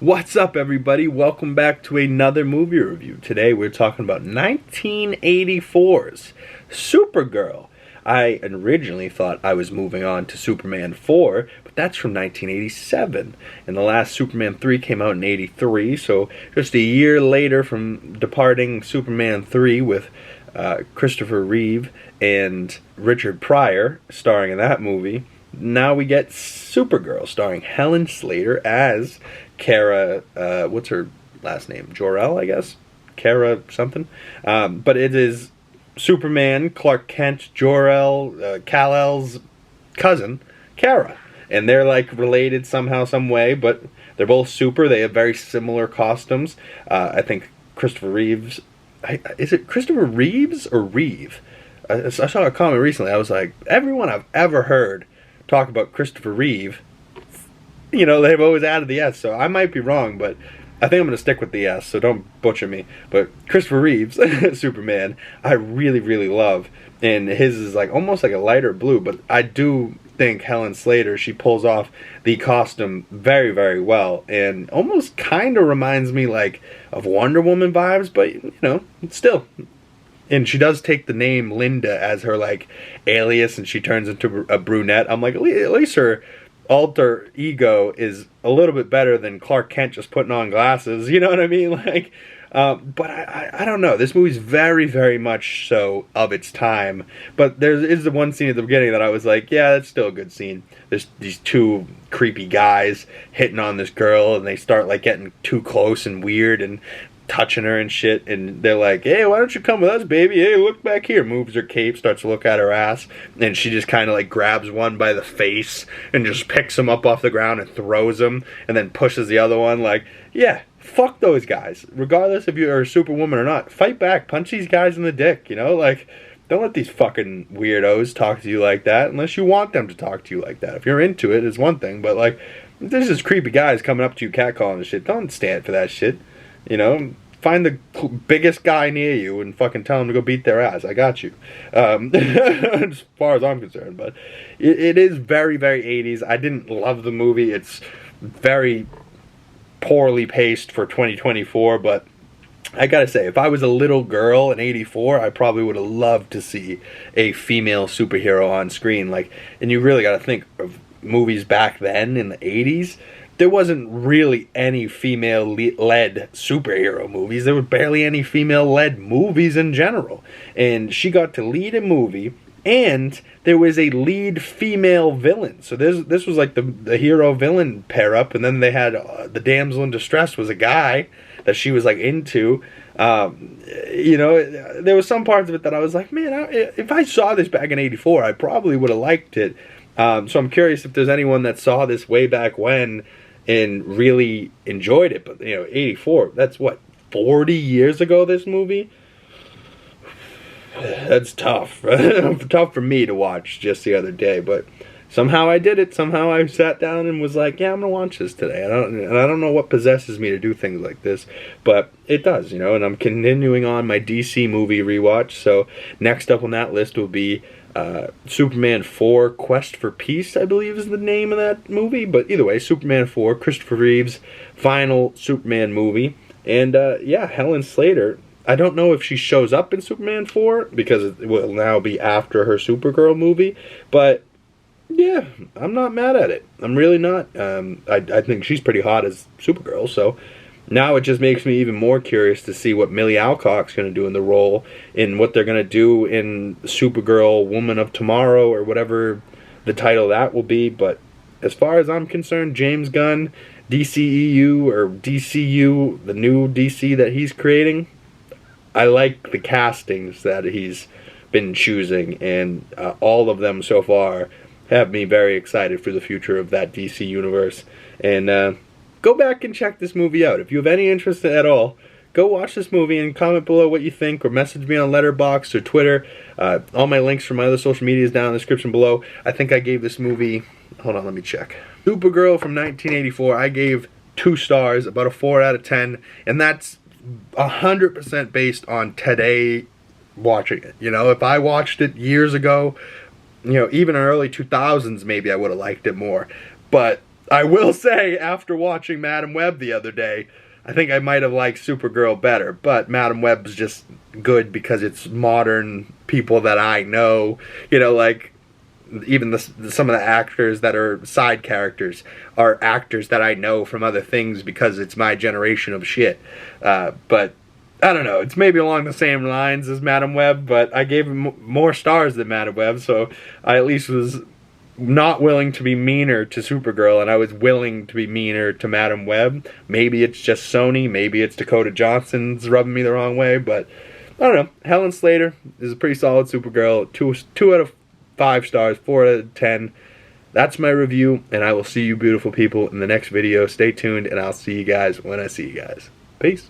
What's up, everybody? Welcome back to another movie review. Today we're talking about 1984's Supergirl. I originally thought I was moving on to Superman 4, but that's from 1987. And the last Superman 3 came out in 83, so just a year later from departing Superman 3 with Christopher Reeve and Richard Pryor starring in that movie. Now we get Supergirl starring Helen Slater as Kara, what's her last name? Jor-El, I guess? Kara something. But it is Superman, Clark Kent, Jor-El, Kal-El's cousin, Kara. And they're like related somehow, some way, but they're both super. They have very similar costumes. I think Christopher Reeves, is it Christopher Reeves or Reeve? I saw a comment recently. I was like, everyone I've ever heard talk about Christopher Reeve, you know, they've always added the S, so I might be wrong, but I think I'm going to stick with the S, so don't butcher me. But Christopher Reeves, Superman, I really, really love, and his is like almost like a lighter blue, but I do think Helen Slater, she pulls off the costume very, very well, and almost kind of reminds me like of Wonder Woman vibes, but you know, still. And she does take the name Linda as her like alias, and she turns into a brunette. I'm like, at least her alter ego is a little bit better than Clark Kent just putting on glasses. You know what I mean? Like, but I don't know. This movie's very, very much so of its time. But there is the one scene at the beginning that I was like, yeah, that's still a good scene. There's these two creepy guys hitting on this girl, and they start like getting too close and weird and touching her and shit, and they're like, hey, why don't you come with us, baby? Hey, look back here. Moves her cape, starts to look at her ass, and she just kind of like grabs one by the face and just picks him up off the ground and throws him, and then pushes the other one. Like, yeah, fuck those guys. Regardless if you're a superwoman or not, fight back, punch these guys in the dick, you know? Like, don't let these fucking weirdos talk to you like that unless you want them to talk to you like that. If you're into it, it's one thing, but like, if there's just creepy guys coming up to you catcalling and shit, don't stand for that shit. You know, find the biggest guy near you and fucking tell him to go beat their ass. I got you. As far as I'm concerned. But it is very, very 80s. I didn't love the movie. It's very poorly paced for 2024. But I gotta say, if I was a little girl in 84, I probably would have loved to see a female superhero on screen. Like, and you really gotta think of movies back then in the 80s. There wasn't really any female-led superhero movies. There were barely any female-led movies in general. And she got to lead a movie, and there was a lead female villain. So this was like the hero-villain pair-up, and then they had the damsel in distress was a guy that she was like into. You know, there was some parts of it that I was like, man, if I saw this back in 84, I probably would have liked it. So I'm curious if there's anyone that saw this way back when and really enjoyed it. But, you know, 84, that's what, 40 years ago, this movie? That's tough. Tough for me to watch just the other day, but somehow I did it. Somehow I sat down and was like, yeah, I'm going to watch this today. And I don't know what possesses me to do things like this, but it does, you know, and I'm continuing on my DC movie rewatch. So next up on that list will be Superman 4 Quest for Peace, I believe is the name of that movie. But either way, Superman 4, Christopher Reeve's final Superman movie. And yeah, Helen Slater, I don't know if she shows up in Superman 4 because it will now be after her Supergirl movie. But yeah, I'm not mad at it. I'm really not. I think she's pretty hot as Supergirl, so now it just makes me even more curious to see what Millie Alcock's going to do in the role, and what they're going to do in Supergirl Woman of Tomorrow, or whatever the title of that will be. But as far as I'm concerned, James Gunn, DCEU, or DCU, the new DC that he's creating, I like the castings that he's been choosing, and all of them so far have me very excited for the future of that DC universe. And go back and check this movie out. If you have any interest at all, go watch this movie and comment below what you think, or message me on Letterboxd or Twitter. All my links for my other social media is down in the description below. I think I gave this movie, hold on, let me check. Supergirl from 1984, I gave 2 stars, about a 4 out of 10, and that's 100% based on today watching it. You know, if I watched it years ago, you know, even in early 2000s, maybe I would have liked it more. But I will say, after watching Madam Web the other day, I think I might have liked Supergirl better, but Madam Web's just good because it's modern people that I know. You know, like, even some of the actors that are side characters are actors that I know from other things because it's my generation of shit. But I don't know, it's maybe along the same lines as Madam Web, but I gave him more stars than Madam Web, so I at least was not willing to be meaner to Supergirl, and I was willing to be meaner to Madam Web. Maybe it's just Sony, maybe it's Dakota Johnson's rubbing me the wrong way, but I don't know. Helen Slater is a pretty solid Supergirl. 2 out of 5 stars, 4 out of 10. That's my review, and I will see you beautiful people in the next video. Stay tuned, and I'll see you guys when I see you guys. Peace.